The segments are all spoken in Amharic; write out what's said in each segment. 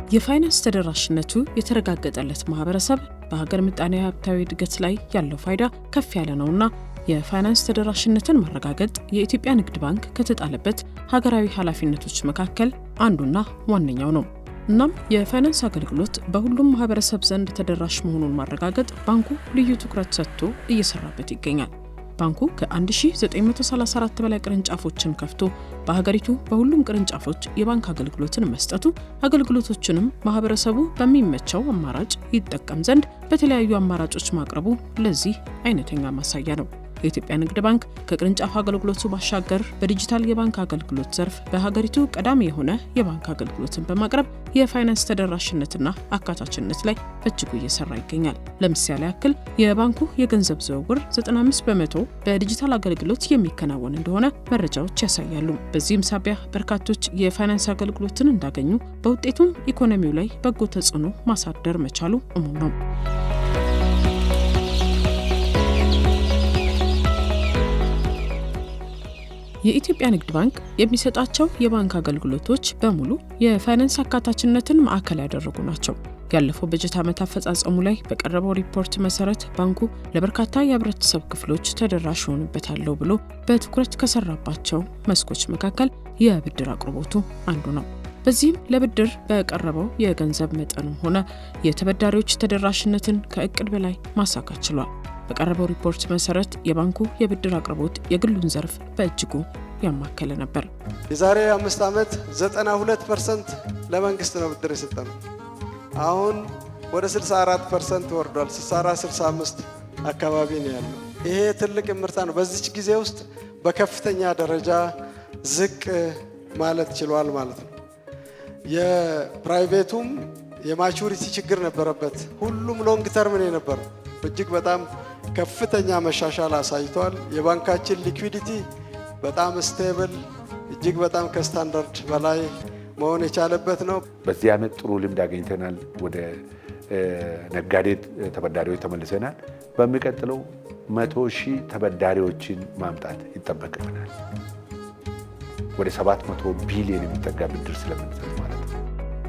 የፋይናንስ ተደራሽነቱ የተረጋገጠለት ማህበረሰብ በሀገር ምጣኔ ሀብታዊ እድገት ላይ ያለው ፋይዳ ከፍ ያለ ነውና የፋይናንስ ተደራሽነትን ማረጋገጥ የኢትዮጵያ ንግድ ባንክ ከተጣለበት ሀገራዊ ኃላፊነቶች መካከል አንዱና ዋነኛው ነው። እናም የፋይናንስ አገልግሎት በሁሉም ማህበረሰብ ዘንድ ተደራሽ መሆኑን ማረጋገጥ ባንኩ ልዩ ትኩረት ሰጥቶ እየሰራበት ይገኛል። ባንኩ ከ1934 በላይ ቅርንጫፎችን ከፍቶ በሀገሪቱ በሁሉም ቅርንጫፎች የባንክ አገልግሎትን መስጠቱ አገልግሎቶችንም ማህበረሰቡ በሚመቸው አማራጭ ይጠቀም ዘንድ በተለያዩ አማራጮች ማቅረቡ ለዚህ አይነተኛ ማሳያ ነው። የኢትዮጵያ ንግድ ባንክ ከቅርንጫፍ አገልግሎቱ ባሻገር በዲጂታል የባንክ አገልግሎት ዘርፍ በሀገሪቱ ቀዳሚ የሆነ የባንክ አገልግሎትን በማቅረብ የፋይናንስ ተደራሽነትና አካታችነት ላይ በእጅጉ እየሰራ ይገኛል። ለምሳሌ ያክል የባንኩ የገንዘብ ዝውውር 95% በዲጂታል አገልግሎት የሚከናወን እንደሆነ መረጃዎች ያሳያሉ። በዚህም ሳቢያ በርካቶች የፋይናንስ አገልግሎትን እንዳገኙ በውጤቱም ኢኮኖሚው ላይ በጎ ተጽዕኖ ማሳደር መቻሉ እሙን ነው። የኢትዮጵያ ንግድ ባንክ የሚሰጣቸው የባንክ አገልግሎቶች በሙሉ የፋይናንስ አካታችነትን ማዕከል ያደረጉ ናቸው። ያለፈው በጀት ዓመት አፈጻጸሙ ላይ በቀረበው ሪፖርት መሰረት ባንኩ ለበርካታ የህብረተሰብ ክፍሎች ተደራሽ ሆንበታለሁ ብሎ በትኩረት ከሰራባቸው መስኮች መካከል የብድር አቅርቦቱ አንዱ ነው። በዚህም ለብድር በቀረበው የገንዘብ መጠንም ሆነ የተበዳሪዎች ተደራሽነትን ከእቅድ በላይ ማሳካት ችሏል። በቀረበው ሪፖርት መሰረት የባንኩ የብድር አቅርቦት የግሉን ዘርፍ በእጅጉ ያማከለ ነበር። የዛሬ 5 ዓመት 92% ለመንግስት ነው ብድር የሰጠነው። አሁን ወደ 64% ወርዷል። 64-65 አካባቢ ነው ያለው። ይሄ ትልቅ ምርታ ነው። በዚች ጊዜ ውስጥ በከፍተኛ ደረጃ ዝቅ ማለት ችሏል ማለት ነው። የፕራይቬቱም የማቹሪቲ ችግር ነበረበት። ሁሉም ሎንግ ተርም ነው የነበረው። እጅግ በጣም ከፍተኛ መሻሻል አሳይቷል። የባንካችን ሊኩዊዲቲ በጣም ስቴብል፣ እጅግ በጣም ከስታንዳርድ በላይ መሆን የቻለበት ነው። በዚህ ዓመት ጥሩ ልምድ አግኝተናል። ወደ ነጋዴ ተበዳሪዎች ተመልሰናል። በሚቀጥለው 100,000 ተበዳሪዎችን ማምጣት ይጠበቅብናል። ወደ 700 ቢሊዮን የሚጠጋ ብድር ስለምንሰጥ ማለት ነው።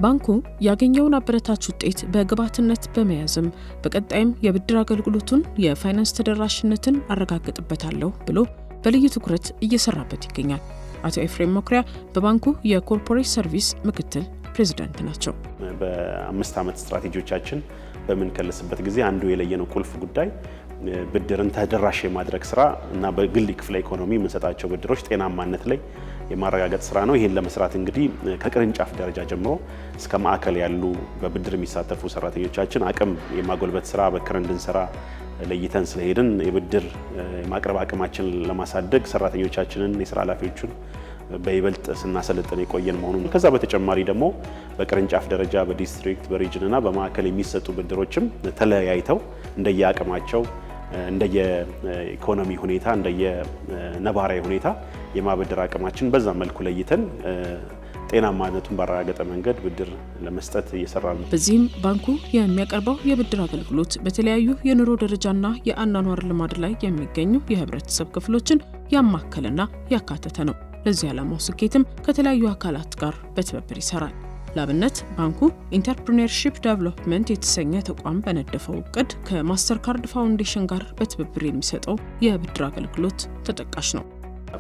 ባንኩ ያገኘውን አበረታች ውጤት በግብዓትነት በመያዝም በቀጣይም የብድር አገልግሎቱን የፋይናንስ ተደራሽነትን አረጋግጥበታለሁ ብሎ በልዩ ትኩረት እየሰራበት ይገኛል። አቶ ኤፍሬም መኩሪያ በባንኩ የኮርፖሬት ሰርቪስ ምክትል ፕሬዝዳንት ናቸው። በ5 ዓመት ስትራቴጂዎቻችን በምንከለስበት ጊዜ አንዱ የለየነው ቁልፍ ጉዳይ ብድርን ተደራሽ የማድረግ ስራ እና በግል ክፍለ ኢኮኖሚ የምንሰጣቸው ብድሮች ጤናማነት ላይ የማረጋገጥ ስራ ነው። ይሄን ለመስራት እንግዲህ ከቅርንጫፍ ደረጃ ጀምሮ እስከ ማዕከል ያሉ በብድር የሚሳተፉ ሰራተኞቻችን አቅም የማጎልበት ስራ በክር እንድንሰራ ለይተን ስለሄድን የብድር የማቅረብ አቅማችን ለማሳደግ ሰራተኞቻችንን የስራ ኃላፊዎቹን በይበልጥ ስናሰለጥን የቆየን መሆኑን ከዛ በተጨማሪ ደግሞ በቅርንጫፍ ደረጃ በዲስትሪክት በሪጅን እና በማዕከል የሚሰጡ ብድሮችም ተለያይተው እንደየአቅማቸው እንደየኢኮኖሚ ሁኔታ እንደየነባራዊ ሁኔታ የማበደር አቅማችን በዛ መልኩ ለይተን ጤናማነቱን ባረጋገጠ መንገድ ብድር ለመስጠት እየሰራ ነው። በዚህም ባንኩ የሚያቀርበው የብድር አገልግሎት በተለያዩ የኑሮ ደረጃና የአኗኗር ልማድ ላይ የሚገኙ የህብረተሰብ ክፍሎችን ያማከለና ያካተተ ነው። ለዚህ ዓላማው ስኬትም ከተለያዩ አካላት ጋር በትብብር ይሰራል። ለአብነት ባንኩ ኢንተርፕሪነርሺፕ ዴቨሎፕመንት የተሰኘ ተቋም በነደፈው እቅድ ከማስተርካርድ ፋውንዴሽን ጋር በትብብር የሚሰጠው የብድር አገልግሎት ተጠቃሽ ነው።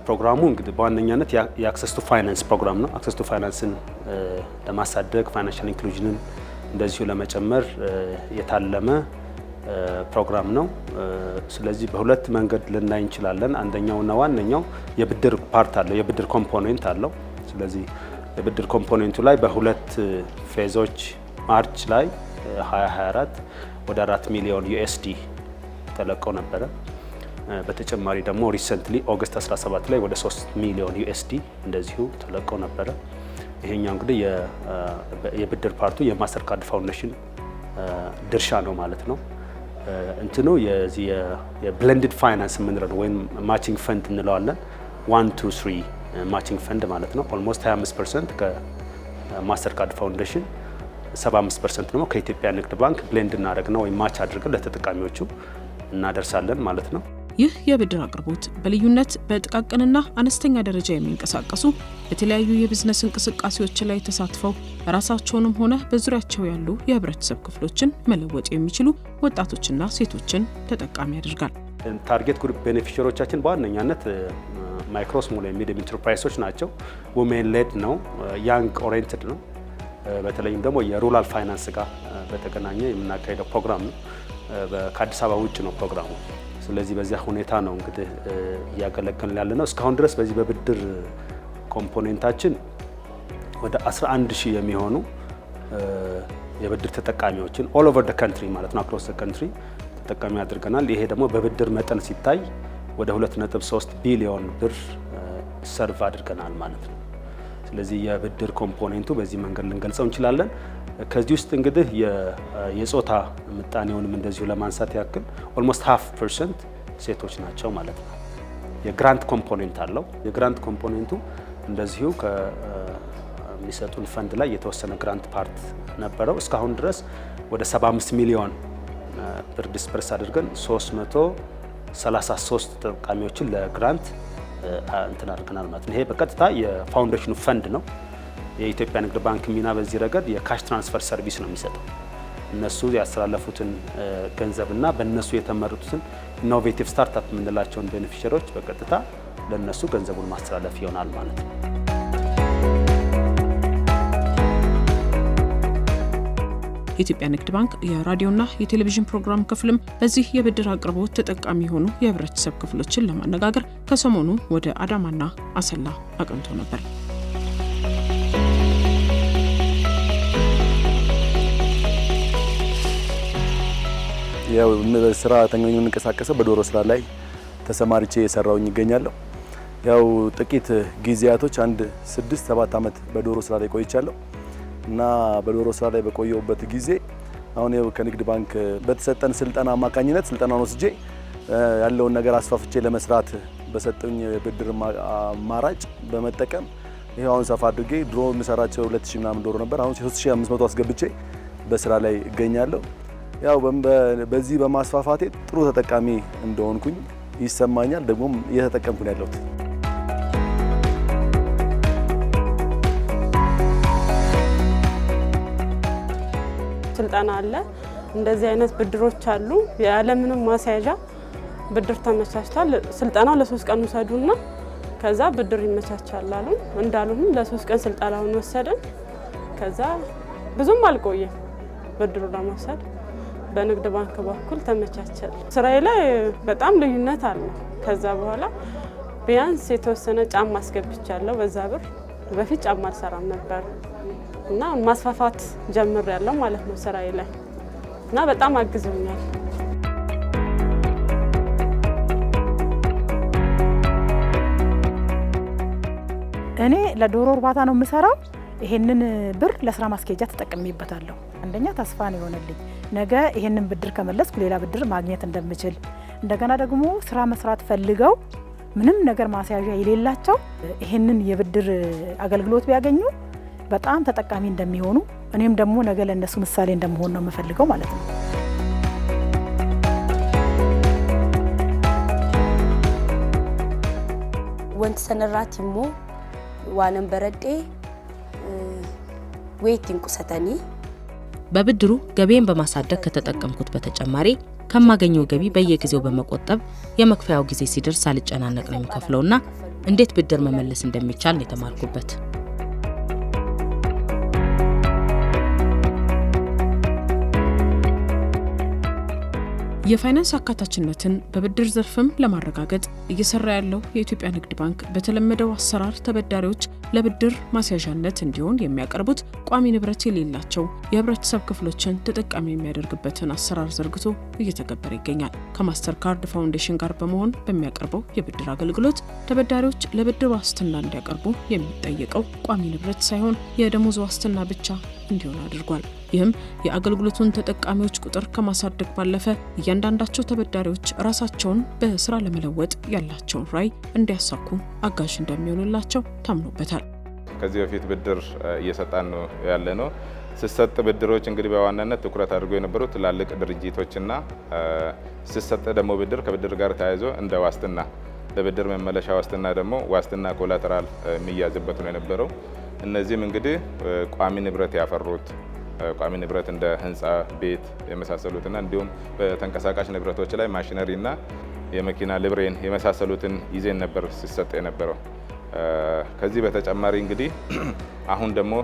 ፕሮግራሙ እንግዲህ በዋነኛነት የአክሰስ ቱ ፋይናንስ ፕሮግራም ነው። አክሰስ ቱ ፋይናንስን ለማሳደግ ፋይናንሻል ኢንክሉዥንን እንደዚሁ ለመጨመር የታለመ ፕሮግራም ነው። ስለዚህ በሁለት መንገድ ልናይ እንችላለን። አንደኛውና ዋነኛው የብድር ፓርት አለው፣ የብድር ኮምፖኔንት አለው። ስለዚህ የብድር ኮምፖኔንቱ ላይ በሁለት ፌዞች ማርች ላይ 2024 ወደ 4 ሚሊዮን ዩኤስዲ ተለቀው ነበረ። በተጨማሪ ደግሞ ሪሰንትሊ ኦገስት 17 ላይ ወደ 3 ሚሊዮን ዩኤስዲ እንደዚሁ ተለቀው ነበረ። ይሄኛው እንግዲህ የብድር ፓርቱ የማስተርካርድ ፋውንዴሽን ድርሻ ነው ማለት ነው። እንትኑ የዚህ የብሌንድድ ፋይናንስ የምንለው ወይም ማቺንግ ፈንድ እንለዋለን። 1 2 3 ማቺንግ ፈንድ ማለት ነው። ኦልሞስት 25% ከማስተርካርድ ፋውንዴሽን 75% ደግሞ ከኢትዮጵያ ንግድ ባንክ ብሌንድ እናደርግና ወይም ማች አድርገን ለተጠቃሚዎቹ እናደርሳለን ማለት ነው። ይህ የብድር አቅርቦት በልዩነት በጥቃቅንና አነስተኛ ደረጃ የሚንቀሳቀሱ በተለያዩ የቢዝነስ እንቅስቃሴዎች ላይ ተሳትፈው ራሳቸውንም ሆነ በዙሪያቸው ያሉ የህብረተሰብ ክፍሎችን መለወጥ የሚችሉ ወጣቶችና ሴቶችን ተጠቃሚ ያደርጋል። ታርጌት ግሩፕ ቤኔፊሻሪዎቻችን በዋነኛነት ማይክሮ ስሞል ኤንድ ሚዲየም ኢንተርፕራይዞች ናቸው። ውሜን ሌድ ነው፣ ያንግ ኦሪየንትድ ነው። በተለይም ደግሞ የሩራል ፋይናንስ ጋር በተገናኘ የምናካሄደው ፕሮግራም ነው። ከአዲስ አበባ ውጭ ነው ፕሮግራሙ። ስለዚህ በዚያ ሁኔታ ነው እንግዲህ እያገለገልን ያለ ነው። እስካሁን ድረስ በዚህ በብድር ኮምፖኔንታችን ወደ 11,000 የሚሆኑ የብድር ተጠቃሚዎችን ኦል ኦቨር ደ ካንትሪ ማለት ነው አክሮስ ደ ካንትሪ ተጠቃሚ አድርገናል። ይሄ ደግሞ በብድር መጠን ሲታይ ወደ 2.3 ቢሊዮን ብር ሰርቭ አድርገናል ማለት ነው። ስለዚህ የብድር ኮምፖኔንቱ በዚህ መንገድ ልንገልጸው እንችላለን። ከዚህ ውስጥ እንግዲህ የጾታ ምጣኔውንም እንደዚሁ ለማንሳት ያክል ኦልሞስት 0.5% ሴቶች ናቸው ማለት ነው። የግራንት ኮምፖኔንት አለው። የግራንት ኮምፖኔንቱ እንደዚሁ ከሚሰጡን ፈንድ ላይ የተወሰነ ግራንት ፓርት ነበረው። እስካሁን ድረስ ወደ 75 ሚሊዮን ብር ዲስፐርስ አድርገን 333 ተጠቃሚዎችን ለግራንት እንትን አድርገናል ማለት ነው። ይሄ በቀጥታ የፋውንዴሽኑ ፈንድ ነው። የኢትዮጵያ ንግድ ባንክ ሚና በዚህ ረገድ የካሽ ትራንስፈር ሰርቪስ ነው የሚሰጠው። እነሱ ያስተላለፉትን ገንዘብና በእነሱ የተመረጡትን ኢኖቬቲቭ ስታርታፕ የምንላቸውን ቤኔፊሻሪዎች በቀጥታ ለእነሱ ገንዘቡን ማስተላለፍ ይሆናል ማለት ነው። የኢትዮጵያ ንግድ ባንክ የራዲዮና የቴሌቪዥን ፕሮግራም ክፍልም በዚህ የብድር አቅርቦት ተጠቃሚ የሆኑ የህብረተሰብ ክፍሎችን ለማነጋገር ከሰሞኑ ወደ አዳማና አሰላ አቅንቶ ነበር። ያው ስራ ተንገኝ የምንቀሳቀሰው በዶሮ ስራ ላይ ተሰማርቼ የሰራውኝ ይገኛለሁ። ያው ጥቂት ጊዜያቶች 6-7 ዓመት በዶሮ ስራ ላይ ቆይቻለሁ እና በዶሮ ስራ ላይ በቆየውበት ጊዜ አሁን ያው ከንግድ ባንክ በተሰጠን ስልጠና አማካኝነት ስልጠናውን ወስጄ ያለውን ነገር አስፋፍቼ ለመስራት በሰጠኝ ብድር አማራጭ በመጠቀም ይሄው አሁን ሰፋ አድርጌ ድሮ የምሰራቸው 2000 ምናምን ዶሮ ነበር። አሁን 3500 አስገብቼ በስራ ላይ እገኛለሁ። ያው በዚህ በማስፋፋቴ ጥሩ ተጠቃሚ እንደሆንኩኝ ይሰማኛል። ደግሞ እየተጠቀምኩ ነው ያለሁት። ስልጠና አለ። እንደዚህ አይነት ብድሮች አሉ። ያለምንም ማስያዣ ብድር ተመቻችቷል። ስልጠናው ለ3 ቀን ወሰዱና ከዛ ብድር ይመቻቻል አሉ። እንዳሉም ለ3 ቀን ስልጠናውን ወሰድን። ከዛ ብዙም አልቆየም ብድሩ ለመውሰድ በንግድ ባንክ በኩል ተመቻቸል። ስራዬ ላይ በጣም ልዩነት አለ። ከዛ በኋላ ቢያንስ የተወሰነ ጫማ አስገብቻለሁ በዛ ብር። በፊት ጫማ አልሰራም ነበር እና ማስፋፋት ጀምሬያለሁ ማለት ነው ስራዬ ላይ እና በጣም አግዞኛል። እኔ ለዶሮ እርባታ ነው የምሰራው። ይሄንን ብር ለስራ ማስኬጃ ተጠቅሜበታለሁ። አንደኛ ተስፋ ነው የሆነልኝ ነገ ይሄንን ብድር ከመለስኩ ሌላ ብድር ማግኘት እንደምችል፣ እንደገና ደግሞ ስራ መስራት ፈልገው ምንም ነገር ማስያዣ የሌላቸው ይሄንን የብድር አገልግሎት ቢያገኙ በጣም ተጠቃሚ እንደሚሆኑ እኔም ደግሞ ነገ ለነሱ ምሳሌ እንደምሆን ነው የምፈልገው ማለት ነው። ወንት ሰነራቲሞ ዋነን በረዴ ወይቲን ቁሰተኒ በብድሩ ገቢን በማሳደግ ከተጠቀምኩት በተጨማሪ ከማገኘው ገቢ በየጊዜው በመቆጠብ የመክፈያው ጊዜ ሲደርስ ሳልጨናነቅ ነው የሚከፍለውና እንዴት ብድር መመለስ እንደሚቻል ነው የተማርኩበት። የፋይናንስ አካታችነትን በብድር ዘርፍም ለማረጋገጥ እየሰራ ያለው የኢትዮጵያ ንግድ ባንክ በተለመደው አሰራር ተበዳሪዎች ለብድር ማስያዣነት እንዲሆን የሚያቀርቡት ቋሚ ንብረት የሌላቸው የህብረተሰብ ክፍሎችን ተጠቃሚ የሚያደርግበትን አሰራር ዘርግቶ እየተገበረ ይገኛል። ከማስተር ካርድ ፋውንዴሽን ጋር በመሆን በሚያቀርበው የብድር አገልግሎት ተበዳሪዎች ለብድር ዋስትና እንዲያቀርቡ የሚጠየቀው ቋሚ ንብረት ሳይሆን የደሞዝ ዋስትና ብቻ እንዲሆን አድርጓል። ይህም የአገልግሎቱን ተጠቃሚዎች ቁጥር ከማሳደግ ባለፈ እያንዳንዳቸው ተበዳሪዎች ራሳቸውን በስራ ለመለወጥ ያላቸውን ራዕይ እንዲያሳኩ አጋዥ እንደሚሆንላቸው ታምኖበታል። ከዚህ በፊት ብድር እየሰጣን ነው ያለ ነው። ሲሰጥ ብድሮች እንግዲህ በዋናነት ትኩረት አድርጎ የነበሩ ትላልቅ ድርጅቶችና ሲሰጥ ደግሞ ብድር ከብድር ጋር ተያይዞ እንደ ዋስትና ለብድር መመለሻ ዋስትና ደግሞ ዋስትና ኮላተራል የሚያዝበት ነው የነበረው። እነዚህም እንግዲህ ቋሚ ንብረት ያፈሩት ቋሚ ንብረት እንደ ህንፃ፣ ቤት የመሳሰሉትና እንዲሁም በተንቀሳቃሽ ንብረቶች ላይ ማሽነሪና የመኪና ልብሬን የመሳሰሉትን ይዘን ነበር ሲሰጥ የነበረው። ከዚህ በተጨማሪ እንግዲህ አሁን ደግሞ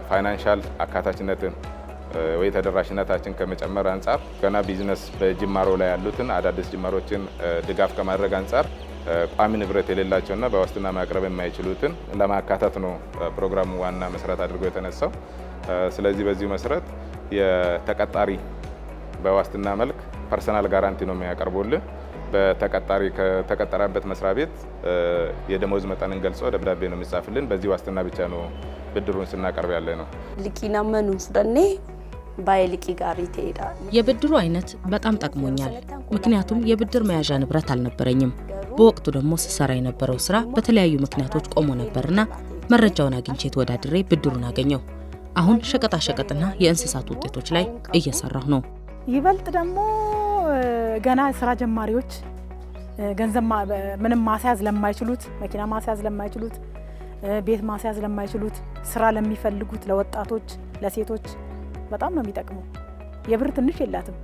ፋይናንሻል አካታችነትን ወይ ተደራሽነታችን ከመጨመር አንጻር ገና ቢዝነስ በጅማሮ ላይ ያሉትን አዳዲስ ጅማሮችን ድጋፍ ከማድረግ አንጻር ቋሚ ንብረት የሌላቸውና በዋስትና ማቅረብ የማይችሉትን ለማካተት ነው ፕሮግራሙ ዋና መሰረት አድርጎ የተነሳው። ስለዚህ በዚህ መሰረት የተቀጣሪ በዋስትና መልክ ፐርሰናል ጋራንቲ ነው የሚያቀርቡልህ። በተቀጣሪ ከተቀጠረበት መስሪያ ቤት የደሞዝ መጠንን ገልጾ ደብዳቤ ነው የሚጻፍልን። በዚህ ዋስትና ብቻ ነው ብድሩን ስናቀርብ ያለ ነው። ልቂና መኑ ፍረኔ ባይልቂ ጋር ይተይዳል። የብድሩ አይነት በጣም ጠቅሞኛል። ምክንያቱም የብድር መያዣ ንብረት አልነበረኝም። በወቅቱ ደግሞ ስሰራ የነበረው ስራ በተለያዩ ምክንያቶች ቆሞ ነበርና መረጃውን አግኝቼ ተወዳድሬ ብድሩን አገኘው። አሁን ሸቀጣ ሸቀጥና የእንስሳት ውጤቶች ላይ እየሰራሁ ነው። ይበልጥ ደግሞ ገና ስራ ጀማሪዎች ገንዘብ ምንም ማስያዝ ለማይችሉት፣ መኪና ማስያዝ ለማይችሉት፣ ቤት ማስያዝ ለማይችሉት፣ ስራ ለሚፈልጉት ለወጣቶች፣ ለሴቶች በጣም ነው የሚጠቅመው። የብር ትንሽ የላትም።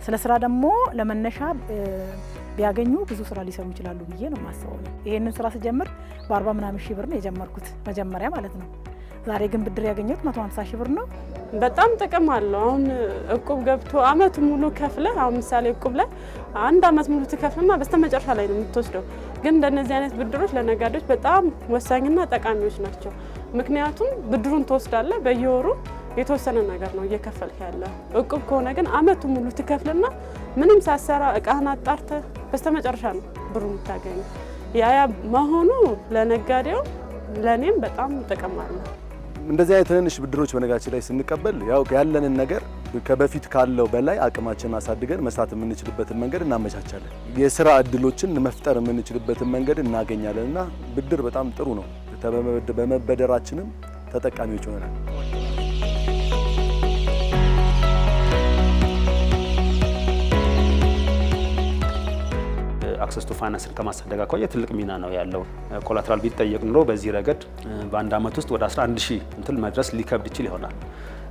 ስለ ስራ ደግሞ ለመነሻ ቢያገኙ ብዙ ስራ ሊሰሩ ይችላሉ ብዬ ነው የማስበው። ይሄንን ስራ ስጀምር በ40 ምናምን ሺህ ብር ነው የጀመርኩት መጀመሪያ ማለት ነው። ዛሬ ግን ብድር ያገኘሁት 150 ሺህ ብር ነው። በጣም ጥቅም አለው። አሁን እቁብ ገብቶ አመት ሙሉ ከፍለ አሁን ምሳሌ እቁብ ላይ አንድ አመት ሙሉ ትከፍልና በስተመጨረሻ ላይ ነው የምትወስደው። ግን እንደነዚህ አይነት ብድሮች ለነጋዴዎች በጣም ወሳኝና ጠቃሚዎች ናቸው። ምክንያቱም ብድሩን ትወስዳለህ፣ በየወሩ የተወሰነ ነገር ነው እየከፈልክ ያለው። እቁብ ከሆነ ግን አመቱ ሙሉ ትከፍልና ምንም ሳሰራ እቃህን አጣርተህ በስተመጨረሻ ነው ብሩ የምታገኘው። ያ መሆኑ ለነጋዴው ለኔም በጣም ጥቅም አለው። እንደዚህ አይነት ትንንሽ ብድሮች በነጋችን ላይ ስንቀበል ያው ያለንን ነገር ከበፊት ካለው በላይ አቅማችንን አሳድገን መስራት የምንችልበትን መንገድ እናመቻቻለን። የስራ እድሎችን መፍጠር የምንችልበትን መንገድ እናገኛለንና ብድር በጣም ጥሩ ነው። በመበደራችንም ተጠቃሚዎች ሆነናል። አክሰስ ቱ ፋይናንስን ከማሳደግ አኳያ ትልቅ ሚና ነው ያለው። ኮላትራል ቢጠየቅ ኑሮ በዚህ ረገድ በአንድ አመት ውስጥ ወደ 11000 እንትን መድረስ ሊከብድ ይችል ይሆናል።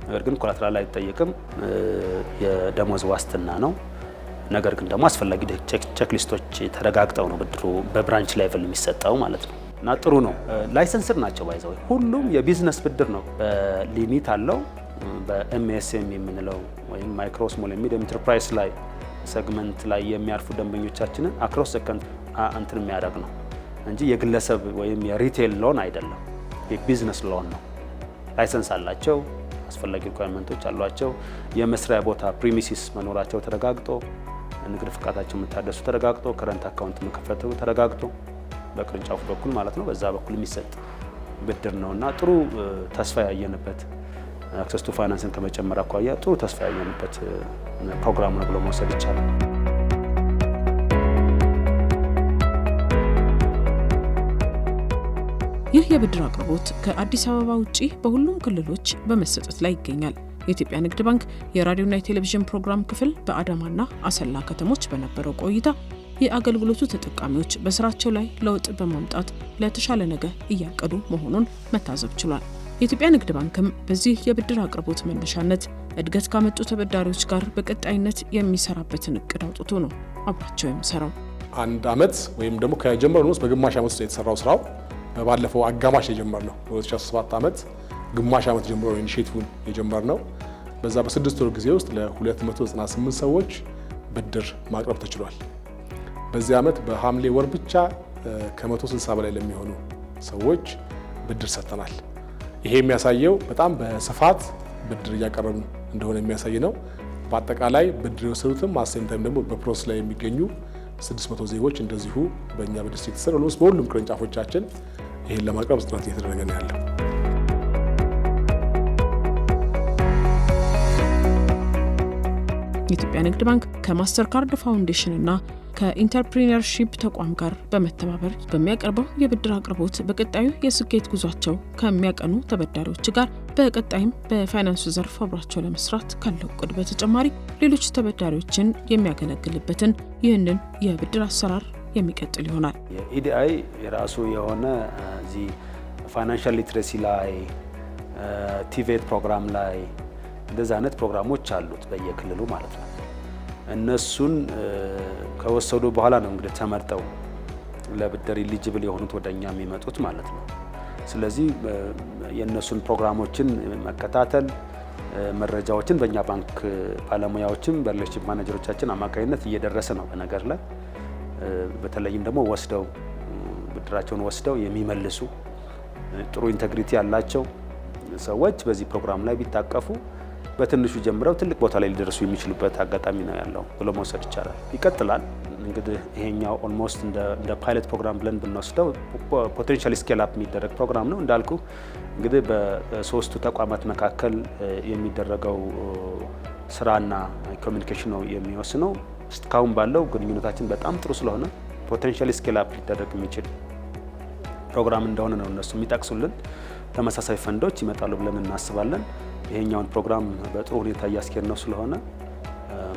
ነገር ግን ኮላትራል አይጠየቅም፣ የደሞዝ ዋስትና ነው። ነገር ግን ደግሞ አስፈላጊ ቼክሊስቶች ተረጋግጠው ነው ብድሩ በብራንች ሌቭል የሚሰጠው ማለት ነው እና ጥሩ ነው። ላይሰንስድ ናቸው ባይዘው ሁሉም የቢዝነስ ብድር ነው። በሊሚት አለው። በኤምኤስኤም የምንለው ወይም ማይክሮ ስሞል ሚዲየም ኢንተርፕራይዝ ላይ ሰግመንት ላይ የሚያርፉ ደንበኞቻችንን አክሮስ ሰከንድ እንትን የሚያደርግ ነው እንጂ የግለሰብ ወይም የሪቴል ሎን አይደለም። የቢዝነስ ሎን ነው። ላይሰንስ አላቸው፣ አስፈላጊ ሪኳየርመንቶች አሏቸው። የመስሪያ ቦታ ፕሪሚሲስ መኖራቸው ተረጋግጦ፣ ንግድ ፍቃዳቸው መታደሱ ተረጋግጦ፣ ከረንት አካውንት መከፈቱ ተረጋግጦ በቅርንጫፉ በኩል ማለት ነው በዛ በኩል የሚሰጥ ብድር ነውና ጥሩ ተስፋ ያየንበት አክሰስ ቱ ፋይናንስን ከመጨመር አኳያ ጥሩ ተስፋ ያየንበት ፕሮግራም ነው ብሎ መውሰድ ይቻላል። ይህ የብድር አቅርቦት ከአዲስ አበባ ውጪ በሁሉም ክልሎች በመሰጠት ላይ ይገኛል። የኢትዮጵያ ንግድ ባንክ የራዲዮና የቴሌቪዥን ፕሮግራም ክፍል በአዳማና አሰላ ከተሞች በነበረው ቆይታ የአገልግሎቱ ተጠቃሚዎች በስራቸው ላይ ለውጥ በማምጣት ለተሻለ ነገር እያቀዱ መሆኑን መታዘብ ችሏል። የኢትዮጵያ ንግድ ባንክም በዚህ የብድር አቅርቦት መነሻነት እድገት ካመጡ ተበዳሪዎች ጋር በቀጣይነት የሚሰራበትን እቅድ አውጥቶ ነው አብራቸው የሚሰራው። አንድ አመት ወይም ደግሞ ከጀመረው ውስጥ በግማሽ አመት ውስጥ የተሰራው ስራው ባለፈው አጋማሽ የጀመርነው በ2017 አመት ግማሽ አመት ጀምሮ ኢኒሼቲቭን የጀመርነው በዛ በ6 ወር ጊዜ ውስጥ ለ298 ሰዎች ብድር ማቅረብ ተችሏል። በዚህ አመት በሐምሌ ወር ብቻ ከ160 በላይ ለሚሆኑ ሰዎች ብድር ሰጥተናል። ይሄ የሚያሳየው በጣም በስፋት ብድር እያቀረብን እንደሆነ የሚያሳይ ነው። በአጠቃላይ ብድር የወሰዱትም አሴም ታይም ደግሞ በፕሮሰስ ላይ የሚገኙ 600 ዜጎች እንደዚሁ በእኛ በዲስትሪክት ስር ኦልሞስት በሁሉም ቅርንጫፎቻችን ይሄን ለማቅረብ ጥረት እየተደረገ ነው ያለው። የኢትዮጵያ ንግድ ባንክ ከማስተር ካርድ ፋውንዴሽን እና ከኢንተርፕሪነርሺፕ ተቋም ጋር በመተባበር በሚያቀርበው የብድር አቅርቦት በቀጣዩ የስኬት ጉዟቸው ከሚያቀኑ ተበዳሪዎች ጋር በቀጣይም በፋይናንሱ ዘርፍ አብሯቸው ለመስራት ካለው እቅድ በተጨማሪ ሌሎች ተበዳሪዎችን የሚያገለግልበትን ይህንን የብድር አሰራር የሚቀጥል ይሆናል። የኢዲአይ የራሱ የሆነ እዚህ ፋይናንሻል ሊትሬሲ ላይ ቲቬት ፕሮግራም ላይ እንደዚህ አይነት ፕሮግራሞች አሉት በየክልሉ ማለት ነው። እነሱን ከወሰዱ በኋላ ነው እንግዲህ ተመርጠው ለብድር ኢሊጂብል የሆኑት ወደኛ የሚመጡት ማለት ነው። ስለዚህ የእነሱን ፕሮግራሞችን መከታተል መረጃዎችን በእኛ ባንክ ባለሙያዎችም በሪሌሽንሺፕ ማኔጀሮቻችን አማካኝነት እየደረሰ ነው። በነገር ላይ በተለይም ደግሞ ወስደው ብድራቸውን ወስደው የሚመልሱ ጥሩ ኢንቴግሪቲ ያላቸው ሰዎች በዚህ ፕሮግራም ላይ ቢታቀፉ በትንሹ ጀምረው ትልቅ ቦታ ላይ ሊደርሱ የሚችሉበት አጋጣሚ ነው ያለው ብሎ መውሰድ ይቻላል። ይቀጥላል እንግዲህ ይሄኛው ኦልሞስት እንደ ፓይለት ፕሮግራም ብለን ብንወስደው ፖቴንሻሊ ስኬል አፕ የሚደረግ ፕሮግራም ነው። እንዳልኩ እንግዲህ በሶስቱ ተቋማት መካከል የሚደረገው ስራና ኮሚኒኬሽን ነው የሚወስነው። እስካሁን ባለው ግንኙነታችን በጣም ጥሩ ስለሆነ ፖቴንሻሊ ስኬል አፕ ሊደረግ የሚችል ፕሮግራም እንደሆነ ነው እነሱ የሚጠቅሱልን። ተመሳሳይ ፈንዶች ይመጣሉ ብለን እናስባለን። ይሄኛውን ፕሮግራም በጥሩ ሁኔታ እያስኬድ ነው ስለሆነ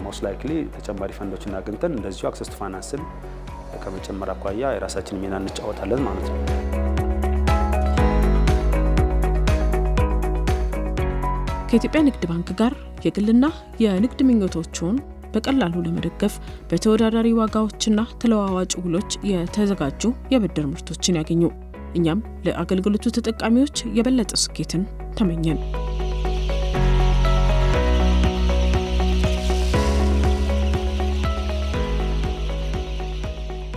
ሞስት ላይክሊ ተጨማሪ ፈንዶችን አግኝተን እንደዚሁ አክሰስ ቱ ፋይናንስን ከመጨመር አኳያ የራሳችን ሚና እንጫወታለን ማለት ነው። ከኢትዮጵያ ንግድ ባንክ ጋር የግልና የንግድ ምኞቶችን በቀላሉ ለመደገፍ በተወዳዳሪ ዋጋዎችና ተለዋዋጭ ውሎች የተዘጋጁ የብድር ምርቶችን ያገኙ። እኛም ለአገልግሎቱ ተጠቃሚዎች የበለጠ ስኬትን ተመኘን።